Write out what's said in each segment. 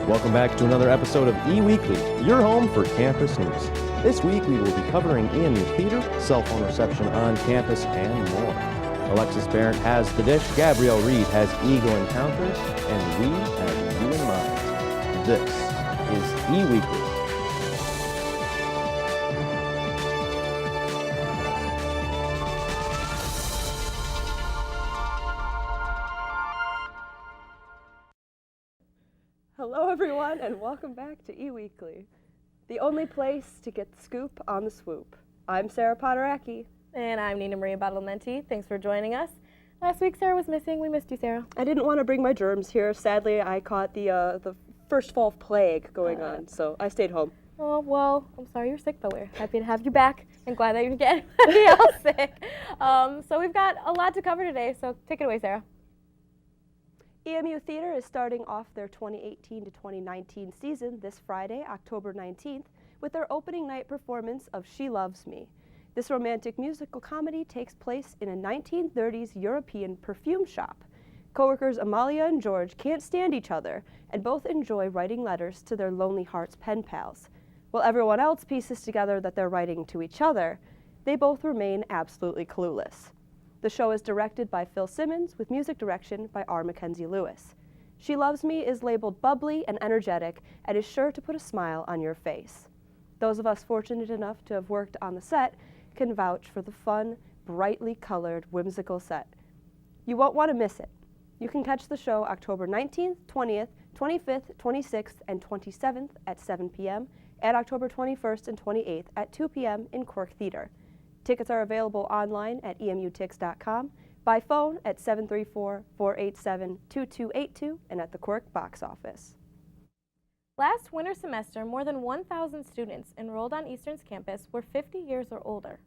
Welcome back to another episode of E-Weekly, your home for campus news. This week we will be covering EMU theater, cell phone reception on campus, and more. Alexis Barrett has the dish, Gabrielle Reed has Eagle Encounters, and we have you in mind. This is E-Weekly. Hello everyone and welcome back to E-Weekly, the only place to get the scoop on the swoop. I'm Sarah Potteracki. And I'm Nina Maria Badalamenti. Thanks for joining us. Last week Sarah was missing. We missed you, Sarah. I didn't want to bring my germs here. Sadly, I caught the first fall of plague going on, so I stayed home. Oh, well, I'm sorry you're sick, but we're happy to have you back and glad that you're getting everybody else sick. So we've got a lot to cover today, so take it away, Sarah. EMU Theater is starting off their 2018 to 2019 season this Friday, October 19th, with their opening night performance of She Loves Me. This romantic musical comedy takes place in a 1930s European perfume shop. Coworkers Amalia and George can't stand each other and both enjoy writing letters to their lonely hearts pen pals. While everyone else pieces together that they're writing to each other, they both remain absolutely clueless. The show is directed by Phil Simmons with music direction by R. Mackenzie Lewis. She Loves Me is labeled bubbly and energetic and is sure to put a smile on your face. Those of us fortunate enough to have worked on the set can vouch for the fun, brightly colored, whimsical set. You won't want to miss it. You can catch the show October 19th, 20th, 25th, 26th, and 27th at 7 p.m. and October 21st and 28th at 2 p.m. in Cork Theater. Tickets are available online at emutix.com, by phone at 734-487-2282, and at the Cork box office. Last winter semester, more than 1,000 students enrolled on Eastern's campus were 50 years or older.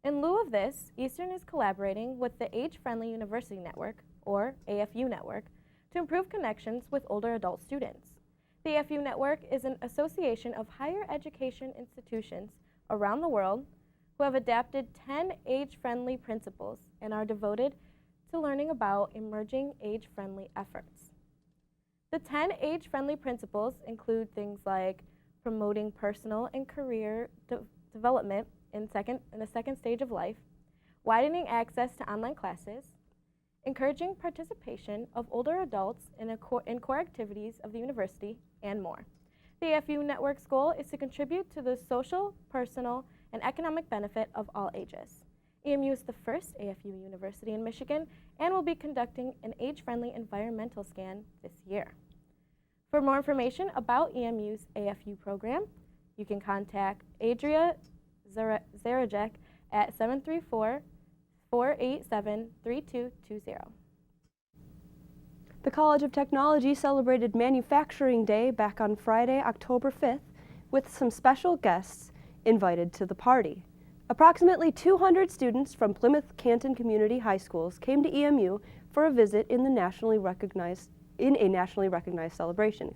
In lieu of this, Eastern is collaborating with the Age-Friendly University Network, or AFU Network, to improve connections with older adult students. The AFU Network is an association of higher education institutions around the world who have adapted 10 age-friendly principles and are devoted to learning about emerging age-friendly efforts. The 10 age-friendly principles include things like promoting personal and career development in the second stage of life, widening access to online classes, encouraging participation of older adults in core activities of the university, and more. The AFU Network's goal is to contribute to the social, personal, and economic benefit of all ages. EMU is the first AFU university in Michigan and will be conducting an age-friendly environmental scan this year. For more information about EMU's AFU program, you can contact Adria Zarajek at 734-487-3220. The College of Technology celebrated Manufacturing Day back on Friday, October 5th, with some special guests invited to the party. Approximately 200 students from Plymouth Canton Community High Schools came to EMU for a visit in a nationally recognized celebration.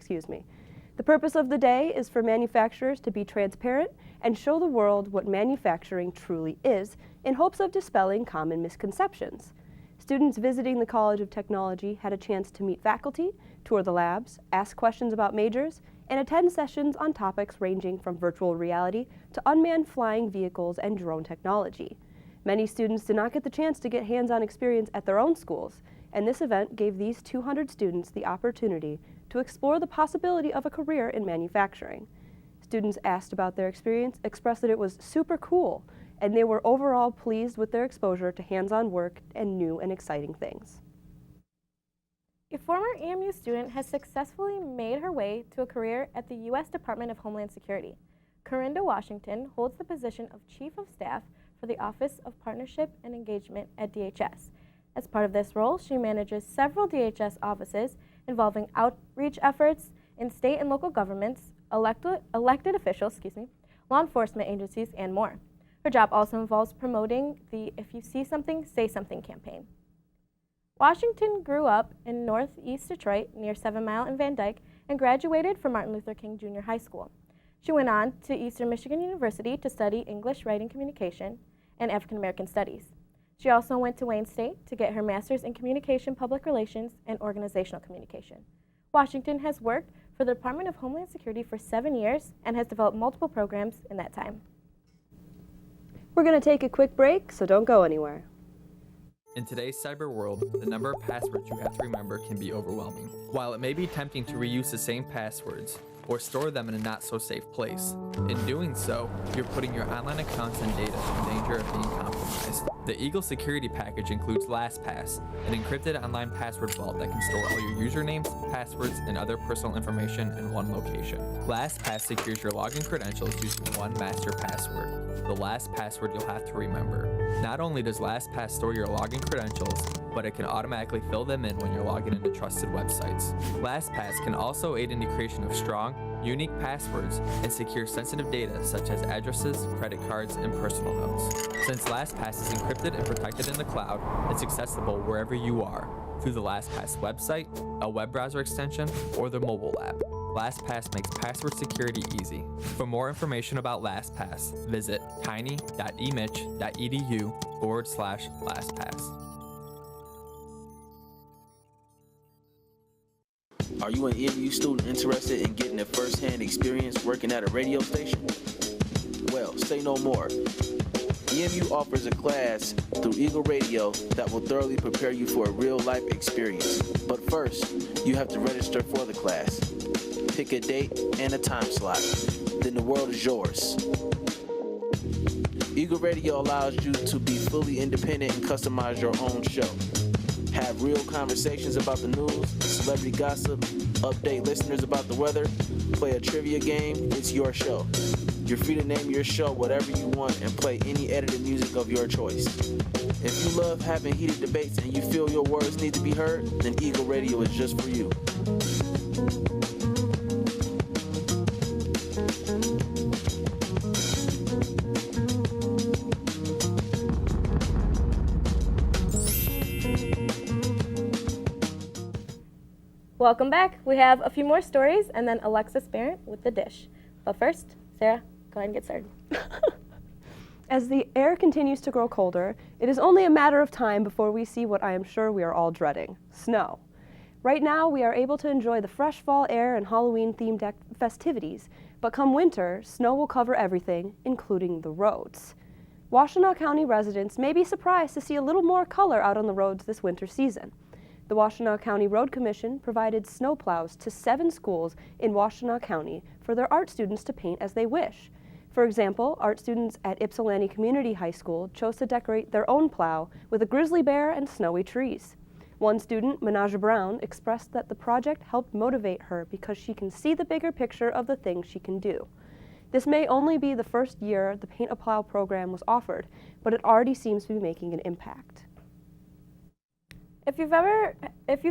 The purpose of the day is for manufacturers to be transparent and show the world what manufacturing truly is in hopes of dispelling common misconceptions. Students visiting the College of Technology had a chance to meet faculty, tour the labs, ask questions about majors, and attend sessions on topics ranging from virtual reality to unmanned flying vehicles and drone technology. Many students did not get the chance to get hands-on experience at their own schools, and this event gave these 200 students the opportunity to explore the possibility of a career in manufacturing. Students asked about their experience, expressed that it was super cool, and they were overall pleased with their exposure to hands-on work and new and exciting things. A former EMU student has successfully made her way to a career at the U.S. Department of Homeland Security. Corinda Washington holds the position of Chief of Staff for the Office of Partnership and Engagement at DHS. As part of this role, she manages several DHS offices involving outreach efforts in state and local governments, elected officials, law enforcement agencies, and more. Her job also involves promoting the If You See Something, Say Something campaign. Washington grew up in northeast Detroit near 7 Mile and Van Dyke and graduated from Martin Luther King Jr. High School. She went on to Eastern Michigan University to study English Writing Communication and African American Studies. She also went to Wayne State to get her master's in Communication, Public Relations, and Organizational Communication. Washington has worked for the Department of Homeland Security for 7 years and has developed multiple programs in that time. We're going to take a quick break, so don't go anywhere. In today's cyber world, the number of passwords you have to remember can be overwhelming. While it may be tempting to reuse the same passwords or store them in a not-so-safe place, in doing so, you're putting your online accounts and data in danger of being compromised. The Eagle security package includes LastPass, an encrypted online password vault that can store all your usernames, passwords, and other personal information in one location. LastPass secures your login credentials using one master password, the last password you'll have to remember. Not only does LastPass store your login credentials, but it can automatically fill them in when you're logging into trusted websites. LastPass can also aid in the creation of strong, unique passwords and secure sensitive data such as addresses, credit cards, and personal notes. Since LastPass is encrypted and protected in the cloud, it's accessible wherever you are, through the LastPass website, a web browser extension, or the mobile app. LastPass makes password security easy. For more information about LastPass, visit tiny.emich.edu/LastPass. Are you an EMU student interested in getting a first-hand experience working at a radio station? Well, say no more. EMU offers a class through Eagle Radio that will thoroughly prepare you for a real-life experience. But first, you have to register for the class. Pick a date and a time slot. Then the world is yours. Eagle Radio allows you to be fully independent and customize your own show. Have real conversations about the news, celebrity gossip, update listeners about the weather, play a trivia game. It's your show. You're free to name your show whatever you want and play any edited music of your choice. If you love having heated debates and you feel your words need to be heard, then Eagle Radio is just for you. Welcome back. We have a few more stories and then Alexis Barrett with the dish. But first, Sarah, go ahead and get started. As the air continues to grow colder, it is only a matter of time before we see what I am sure we are all dreading: snow. Right now, we are able to enjoy the fresh fall air and Halloween-themed festivities, but come winter, snow will cover everything, including the roads. Washtenaw County residents may be surprised to see a little more color out on the roads this winter season. The Washtenaw County Road Commission provided snowplows to 7 schools in Washtenaw County for their art students to paint as they wish. For example, art students at Ypsilanti Community High School chose to decorate their own plow with a grizzly bear and snowy trees. One student, Menaja Brown, expressed that the project helped motivate her because she can see the bigger picture of the things she can do. This may only be the first year the Paint a Plow program was offered, but it already seems to be making an impact. If you've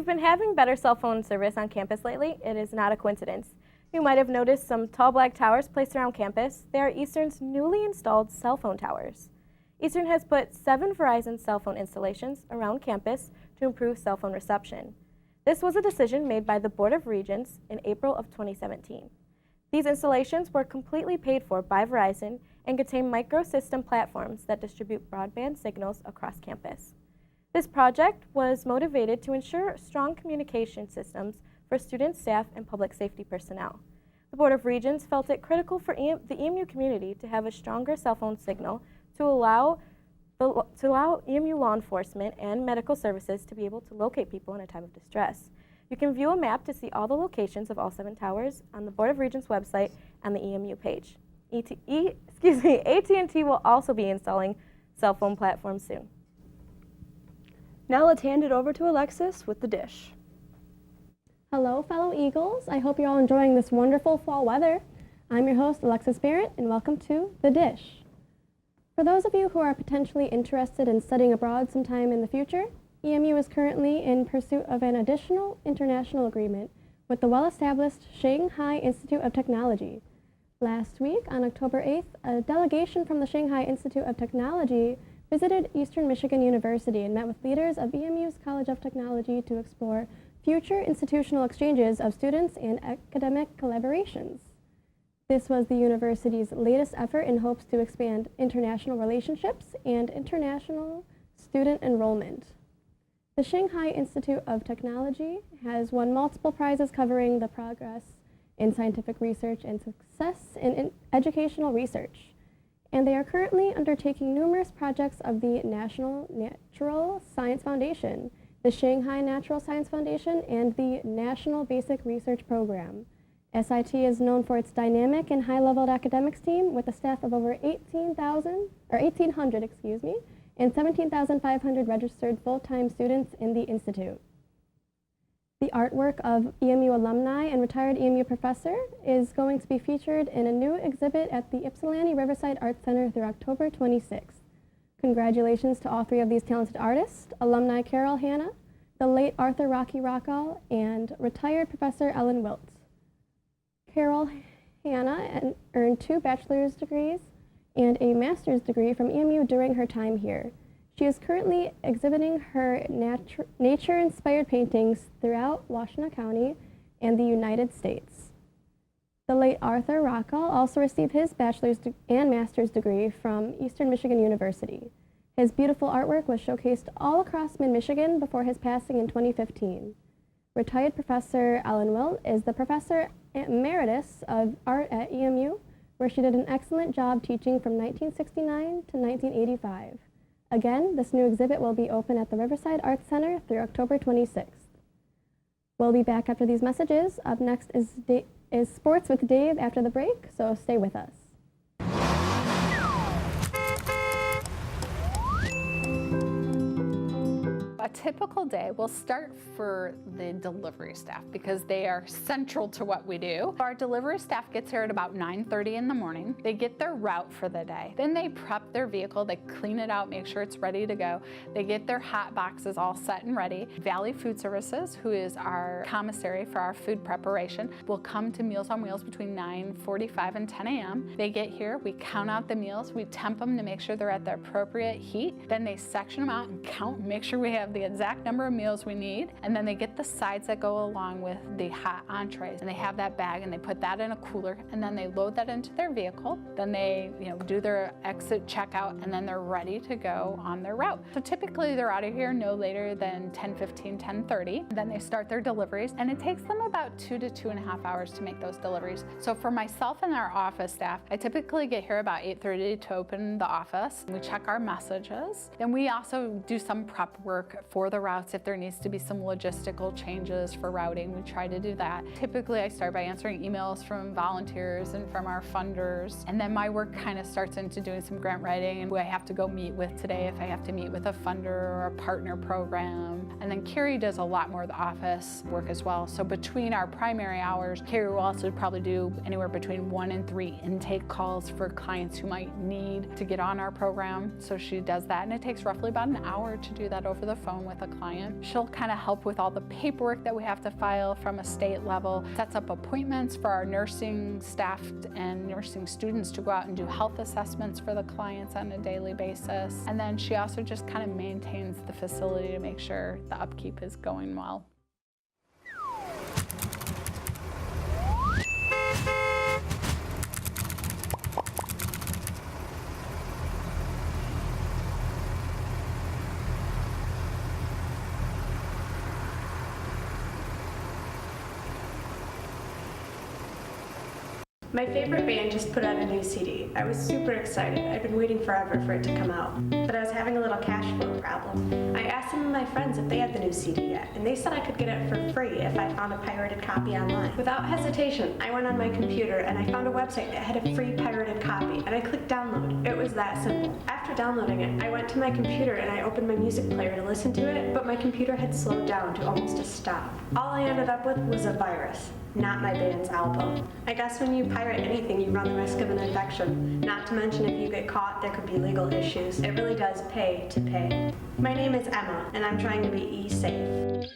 been having better cell phone service on campus lately, it is not a coincidence. You might have noticed some tall black towers placed around campus. They are Eastern's newly installed cell phone towers. Eastern has put 7 Verizon cell phone installations around campus to improve cell phone reception. This was a decision made by the Board of Regents in April of 2017. These installations were completely paid for by Verizon and contain microsystem platforms that distribute broadband signals across campus. This project was motivated to ensure strong communication systems for students, staff, and public safety personnel. The Board of Regents felt it critical for the EMU community to have a stronger cell phone signal to allow EMU law enforcement and medical services to be able to locate people in a time of distress. You can view a map to see all the locations of all 7 towers on the Board of Regents website and the EMU page. AT&T will also be installing cell phone platforms soon. Now let's hand it over to Alexis with the dish. Hello, fellow Eagles. I hope you're all enjoying this wonderful fall weather. I'm your host, Alexis Barrett, and welcome to The Dish. For those of you who are potentially interested in studying abroad sometime in the future, EMU is currently in pursuit of an additional international agreement with the well-established Shanghai Institute of Technology. Last week, on October 8th, a delegation from the Shanghai Institute of Technology visited Eastern Michigan University and met with leaders of EMU's College of Technology to explore future institutional exchanges of students and academic collaborations. This was the university's latest effort in hopes to expand international relationships and international student enrollment. The Shanghai Institute of Technology has won multiple prizes covering the progress in scientific research and success in educational research. And they are currently undertaking numerous projects of the National Natural Science Foundation, the Shanghai Natural Science Foundation, and the National Basic Research Program. SIT is known for its dynamic and high-level academics team with a staff of over 1,800, and 17,500 registered full-time students in the institute. The artwork of EMU alumni and retired EMU professor is going to be featured in a new exhibit at the Ypsilanti Riverside Arts Center through October 26th. Congratulations to all three of these talented artists, alumni Carol Hanna, the late Arthur Rocky Rockall, and retired Professor Ellen Wilt. Carol Hanna earned 2 bachelor's degrees and a master's degree from EMU during her time here. She is currently exhibiting her nature-inspired paintings throughout Washtenaw County and the United States. The late Arthur Rockall also received his bachelor's and master's degree from Eastern Michigan University. His beautiful artwork was showcased all across mid-Michigan before his passing in 2015. Retired Professor Ellen Wilt is the Professor Emeritus of Art at EMU, where she did an excellent job teaching from 1969 to 1985. Again, this new exhibit will be open at the Riverside Arts Center through October 26th. We'll be back after these messages. Up next is Sports with Dave after the break, so stay with us. A typical day will start for the delivery staff because they are central to what we do. Our delivery staff gets here at about 9:30 in the morning. They get their route for the day. Then they prep their vehicle, they clean it out, make sure it's ready to go. They get their hot boxes all set and ready. Valley Food Services, who is our commissary for our food preparation, will come to Meals on Wheels between 9:45 and 10 a.m. They get here, we count out the meals, we temp them to make sure they're at the appropriate heat. Then they section them out and count, make sure we have the exact number of meals we need, and then they get the sides that go along with the hot entrees, and they have that bag and they put that in a cooler, and then they load that into their vehicle. Then they do their exit checkout, and then they're ready to go on their route. So typically they're out of here no later than 10:15, 10:30. Then they start their deliveries, and it takes them about 2 to 2.5 hours to make those deliveries. So for myself and our office staff, I typically get here about 8:30 to open the office. We check our messages. Then we also do some prep work for the routes. If there needs to be some logistical changes for routing, we try to do that. Typically, I start by answering emails from volunteers and from our funders, and then my work kind of starts into doing some grant writing and who I have to go meet with today, if I have to meet with a funder or a partner program. And then Carrie does a lot more of the office work as well. So between our primary hours, Carrie will also probably do anywhere between 1 and 3 intake calls for clients who might need to get on our program. So she does that, and it takes roughly about an hour to do that over the phone with a client. She'll kind of help with all the paperwork that we have to file from a state level, sets up appointments for our nursing staff and nursing students to go out and do health assessments for the clients on a daily basis. And then she also just kind of maintains the facility to make sure the upkeep is going well. My favorite band just put out a new CD. I was super excited. I've been waiting forever for it to come out. But I was having a little cash flow problem. I asked some of my friends if they had the new CD yet, and they said I could get it for free if I found a pirated copy online. Without hesitation, I went on my computer and I found a website that had a free pirated copy, and I clicked download. It was that simple. After downloading it, I went to my computer and I opened my music player to listen to it, but my computer had slowed down to almost a stop. All I ended up with was a virus, not my band's album. I guess when you pirate anything, you run the risk of an infection. Not to mention, if you get caught, there could be legal issues. It really does pay to pay. My name is Emma, and I'm trying to be e-safe.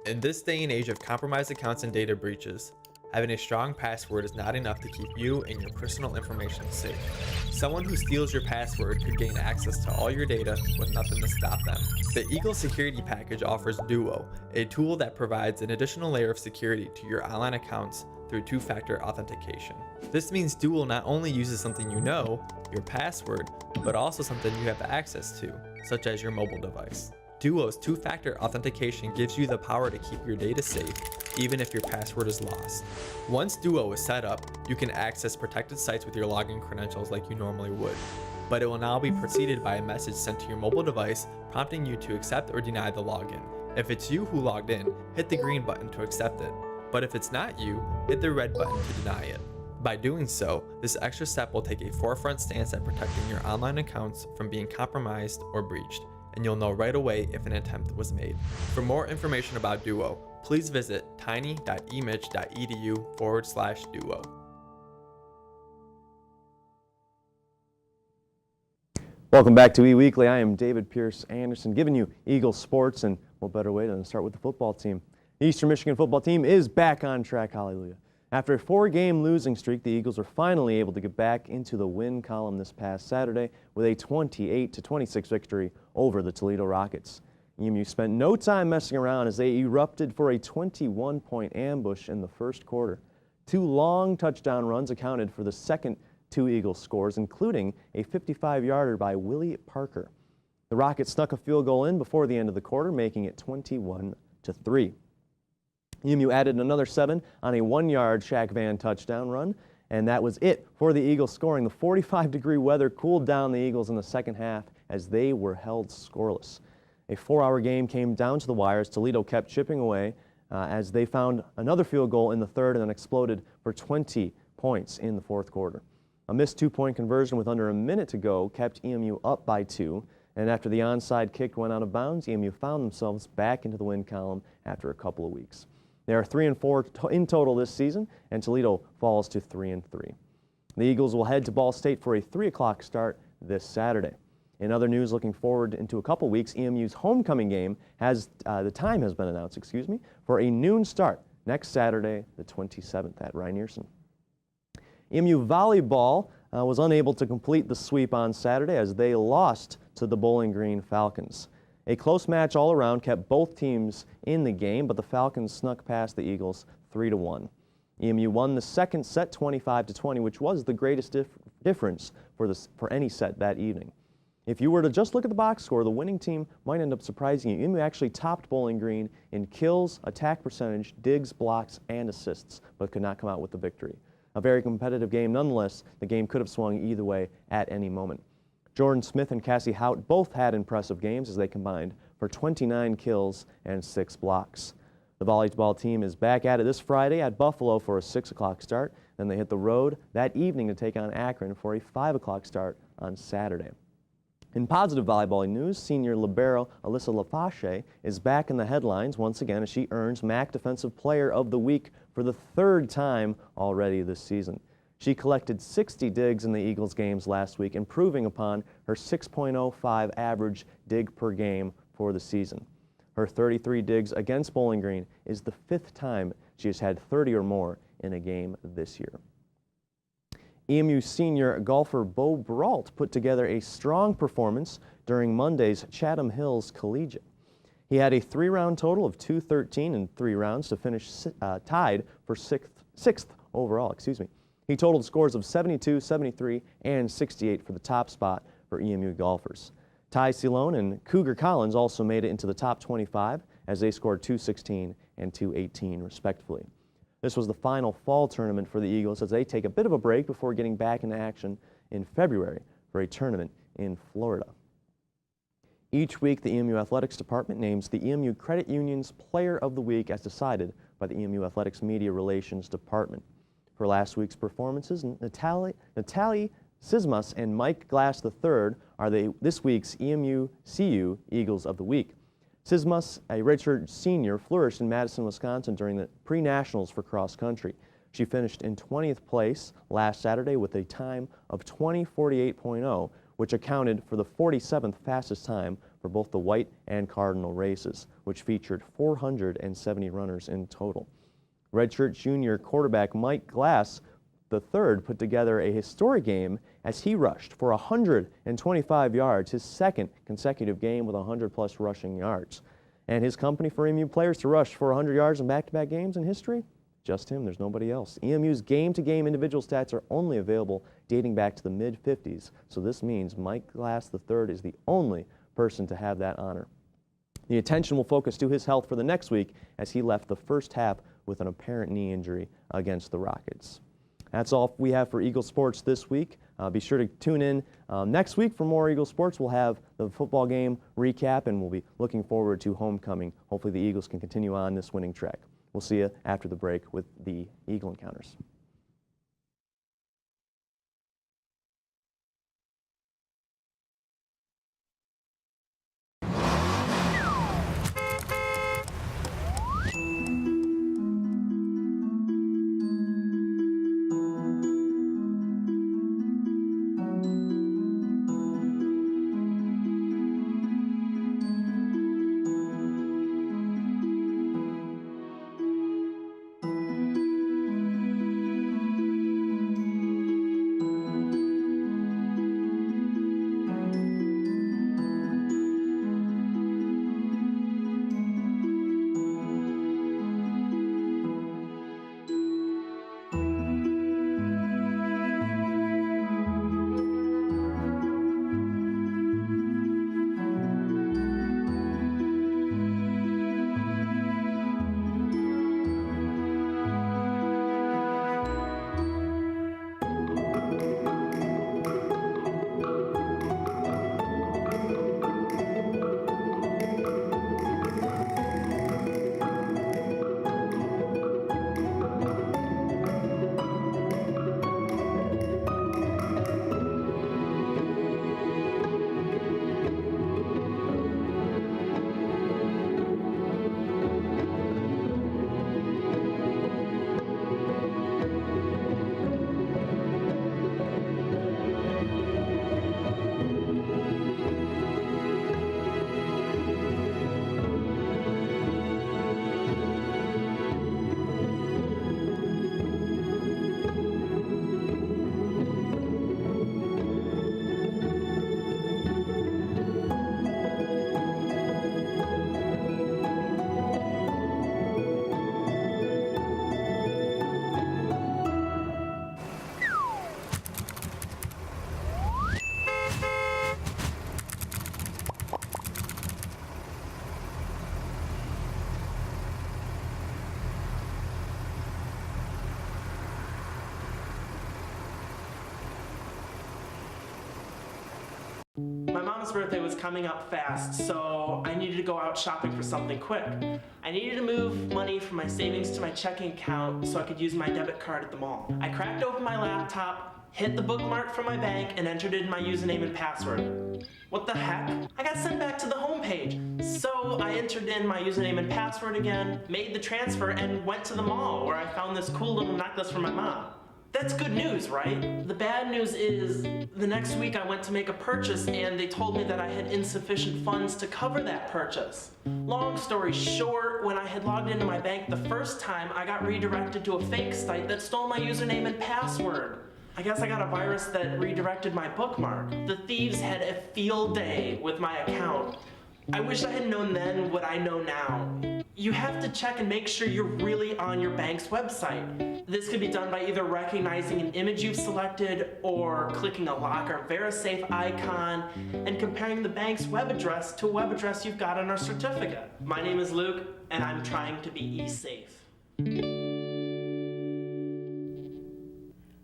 In this day and age of compromised accounts and data breaches, having a strong password is not enough to keep you and your personal information safe. Someone who steals your password could gain access to all your data with nothing to stop them. The Eagle Security Package offers Duo, a tool that provides an additional layer of security to your online accounts through two-factor authentication. This means Duo not only uses something you know, your password, but also something you have access to, such as your mobile device. Duo's two-factor authentication gives you the power to keep your data safe even if your password is lost. Once Duo is set up, you can access protected sites with your login credentials like you normally would, but it will now be preceded by a message sent to your mobile device prompting you to accept or deny the login. If it's you who logged in, hit the green button to accept it, but if it's not you, hit the red button to deny it. By doing so, this extra step will take a forefront stance at protecting your online accounts from being compromised or breached, and you'll know right away if an attempt was made. For more information about Duo, please visit tiny.emich.edu/Duo. Welcome back to E-Weekly. I am David Pierce Anderson, giving you Eagles sports, and what better way than to start with the football team. The Eastern Michigan football team is back on track, hallelujah. After a 4-game losing streak, the Eagles were finally able to get back into the win column this past Saturday with a 28-26 victory over the Toledo Rockets. EMU spent no time messing around as they erupted for a 21-point ambush in the first quarter. 2 long touchdown runs accounted for the second 2 Eagles scores, including a 55-yarder by Willie Parker. The Rockets snuck a field goal in before the end of the quarter, making it 21-3. EMU added another 7 on a 1-yard Shaq Van touchdown run, and that was it for the Eagles scoring. The 45-degree weather cooled down the Eagles in the second half as they were held scoreless. A 4-hour game came down to the wire as Toledo kept chipping away as they found another field goal in the third and then exploded for 20 points in the fourth quarter. A missed 2-point conversion with under a minute to go kept EMU up by 2, and after the onside kick went out of bounds, EMU found themselves back into the win column after a couple of weeks. They are 3-4 in total this season, and Toledo falls to 3-3. The Eagles will head to Ball State for a 3 o'clock start this Saturday. In other news, looking forward into a couple weeks, EMU's homecoming game the time has been announced, for a noon start next Saturday, the 27th at Rynearson. EMU volleyball was unable to complete the sweep on Saturday as they lost to the Bowling Green Falcons. A close match all around kept both teams in the game, but the Falcons snuck past the Eagles 3-1. EMU won the second set 25-20, which was the greatest difference for any set that evening. If you were to just look at the box score, the winning team might end up surprising you. EMU actually topped Bowling Green in kills, attack percentage, digs, blocks, and assists, but could not come out with the victory. A very competitive game nonetheless. The game could have swung either way at any moment. Jordan Smith and Cassie Hout both had impressive games as they combined for 29 kills and 6 blocks. The volleyball team is back at it this Friday at Buffalo for a 6 o'clock start. Then they hit the road that evening to take on Akron for a 5 o'clock start on Saturday. In positive volleyball news, senior libero Alyssa Lafache is back in the headlines once again as she earns MAC Defensive Player of the Week for the 3rd time already this season. She collected 60 digs in the Eagles games last week, improving upon her 6.05 average dig per game for the season. Her 33 digs against Bowling Green is the 5th time she has had 30 or more in a game this year. EMU senior golfer Bo Brault put together a strong performance during Monday's Chatham Hills Collegiate. He had a 3-round total of 213 in 3 rounds to finish tied for 6th overall. He totaled scores of 72, 73, and 68 for the top spot for EMU golfers. Ty Silone and Cougar Collins also made it into the top 25 as they scored 216 and 218 respectively. This was the final fall tournament for the Eagles as they take a bit of a break before getting back into action in February for a tournament in Florida. Each week, the EMU Athletics Department names the EMU Credit Union's Player of the Week as decided by the EMU Athletics Media Relations Department. For last week's performances, Natalie Sismas and Mike Glass III are this week's EMU CU Eagles of the Week. Sismas, a redshirt senior, flourished in Madison, Wisconsin during the pre-nationals for cross country. She finished in 20th place last Saturday with a time of 20:48.0, which accounted for the 47th fastest time for both the white and cardinal races, which featured 470 runners in total. Redshirt junior quarterback Mike Glass III put together a historic game as he rushed for 125 yards, his 2nd consecutive game with 100-plus rushing yards. And his company for EMU players to rush for 100 yards in back-to-back games in history? Just him, there's nobody else. EMU's game-to-game individual stats are only available dating back to the mid-50s, so this means Mike Glass III is the only person to have that honor. The attention will focus to his health for the next week as he left the first half with an apparent knee injury against the Rockets. That's all we have for Eagle Sports this week. Be sure to tune in next week for more Eagle Sports. We'll have the football game recap, and we'll be looking forward to homecoming. Hopefully the Eagles can continue on this winning track. We'll see you after the break with the Eagle Encounters. My mom's birthday was coming up fast, so I needed to go out shopping for something quick. I needed to move money from my savings to my checking account so I could use my debit card at the mall. I cracked open my laptop, hit the bookmark from my bank, and entered in my username and password. What the heck? I got sent back to the home page. So I entered in my username and password again, made the transfer, and went to the mall where I found this cool little necklace for my mom. That's good news, right? The bad news is, the next week I went to make a purchase and they told me that I had insufficient funds to cover that purchase. Long story short, when I had logged into my bank the first time, I got redirected to a fake site that stole my username and password. I guess I got a virus that redirected my bookmark. The thieves had a field day with my account. I wish I had known then what I know now. You have to check and make sure you're really on your bank's website. This could be done by either recognizing an image you've selected or clicking a lock or VeriSafe icon and comparing the bank's web address to a web address you've got on our certificate. My name is Luke, and I'm trying to be e-safe.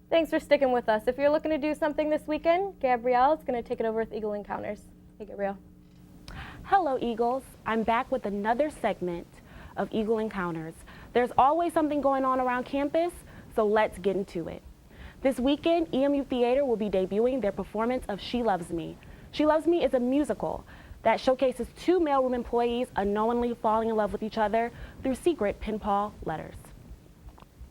Thanks for sticking with us. If you're looking to do something this weekend, Gabrielle is going to take it over with Eagle Encounters. Hey, Gabrielle. Hello, Eagles. I'm back with another segment of Eagle Encounters. There's always something going on around campus, so let's get into it. This weekend, EMU Theater will be debuting their performance of She Loves Me. She Loves Me is a musical that showcases two mailroom employees unknowingly falling in love with each other through secret pen pal letters.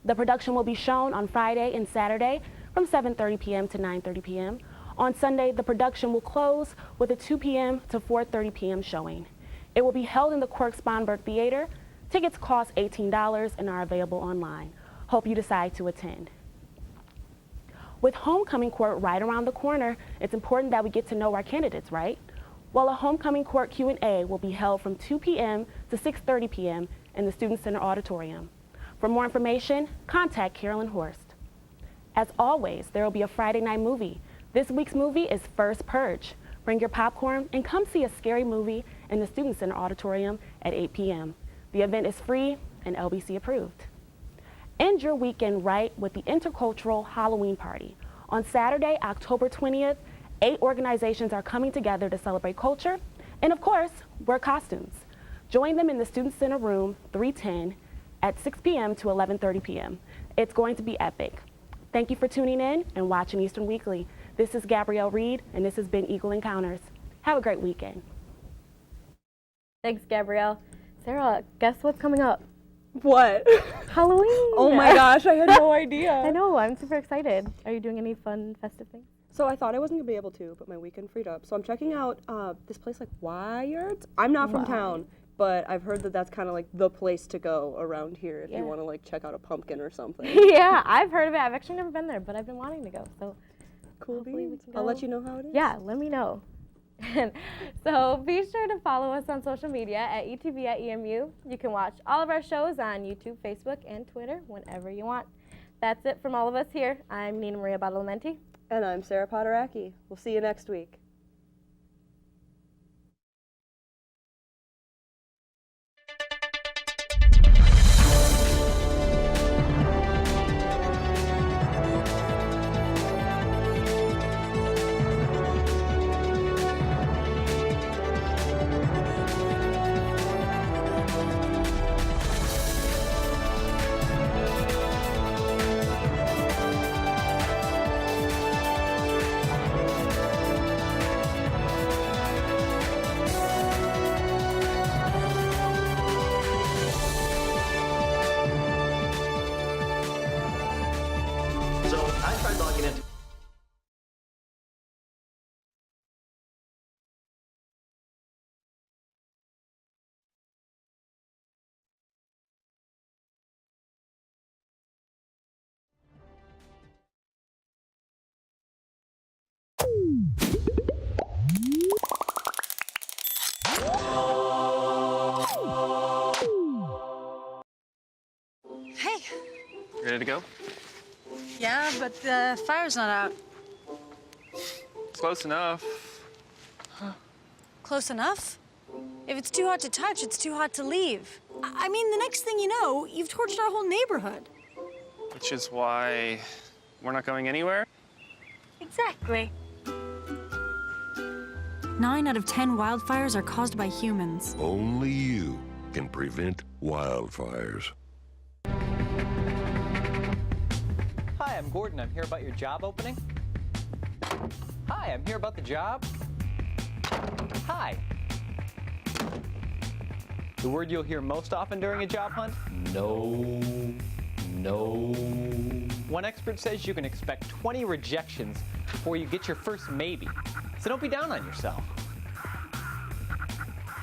The production will be shown on Friday and Saturday from 7:30 p.m. to 9:30 p.m. On Sunday, the production will close with a 2 p.m. to 4:30 p.m. showing. It will be held in the Quirk Sponberg Theater. Tickets cost $18 and are available online. Hope you decide to attend. With homecoming court right around the corner, it's important that we get to know our candidates, right? Well, a homecoming court Q&A will be held from 2 p.m. to 6:30 p.m. in the Student Center Auditorium. For more information, contact Carolyn Horst. As always, there will be a Friday night movie. This week's movie is First Purge. Bring your popcorn and come see a scary movie in the Student Center Auditorium at 8 p.m. The event is free and LBC approved. End your weekend right with the Intercultural Halloween Party. On Saturday, October 20th, 8 organizations are coming together to celebrate culture and, of course, wear costumes. Join them in the Student Center Room 310 at 6 p.m. to 11:30 p.m. It's going to be epic. Thank you for tuning in and watching Eastern Weekly. This is Gabrielle Reed, and this has been Eagle Encounters. Have a great weekend. Thanks, Gabrielle. Sarah, guess what's coming up? What? Halloween. Oh my gosh, I had no idea. I know, I'm super excited. Are you doing any fun festive things? So I thought I wasn't gonna be able to, but my weekend freed up. So I'm checking out this place like Wired. I'm not from town, but I've heard that that's kind of like the place to go around here if you want to like check out a pumpkin or something. Yeah, I've heard of it. I've actually never been there, but I've been wanting to go. So Cool hopefully we beans. can go. I'll let you know how it is. Yeah, let me know. So be sure to follow us on social media at ETV at EMU. You can watch all of our shows on YouTube, Facebook, and Twitter whenever you want. That's it from all of us here. I'm Nina Maria Badalamenti. And I'm Sarah Potteracki. We'll see you next week. So I tried logging into Hey. Ready to go? Yeah, but the fire's not out. Close enough. Close enough? If it's too hot to touch, it's too hot to leave. I mean, the next thing you know, you've torched our whole neighborhood. Which is why we're not going anywhere? Exactly. 9 out of 10 wildfires are caused by humans. Only you can prevent wildfires. Hi, I'm Gordon. I'm here about your job opening. Hi, I'm here about the job. Hi. The word you'll hear most often during a job hunt? No. No. One expert says you can expect 20 rejections before you get your first maybe. So don't be down on yourself.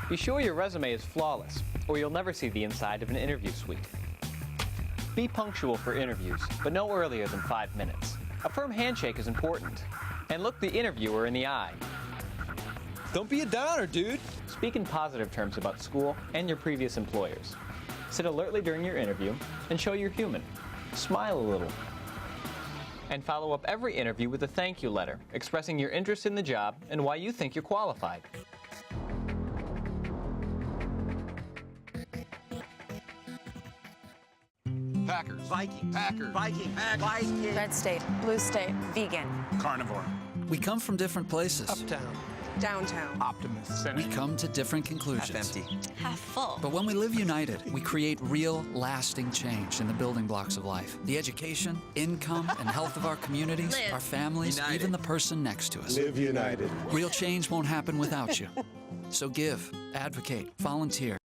Be sure your resume is flawless, or you'll never see the inside of an interview suite. Be punctual for interviews, but no earlier than 5 minutes. A firm handshake is important. And look the interviewer in the eye. Don't be a downer, dude. Speak in positive terms about school and your previous employers. Sit alertly during your interview and show you're human. Smile a little. And follow up every interview with a thank you letter, expressing your interest in the job and why you think you're qualified. Packers. Viking. Packer. Viking. Viking. Red state. Blue state. Vegan. Carnivore. We come from different places. Uptown. Downtown. Optimist. We come to different conclusions. Half empty. Half full. But when we live united, we create real, lasting change in the building blocks of life. The education, income, and health of our communities, Live. our families, United. even the person next to us. Live united. Real change won't happen without you. So give, advocate, volunteer,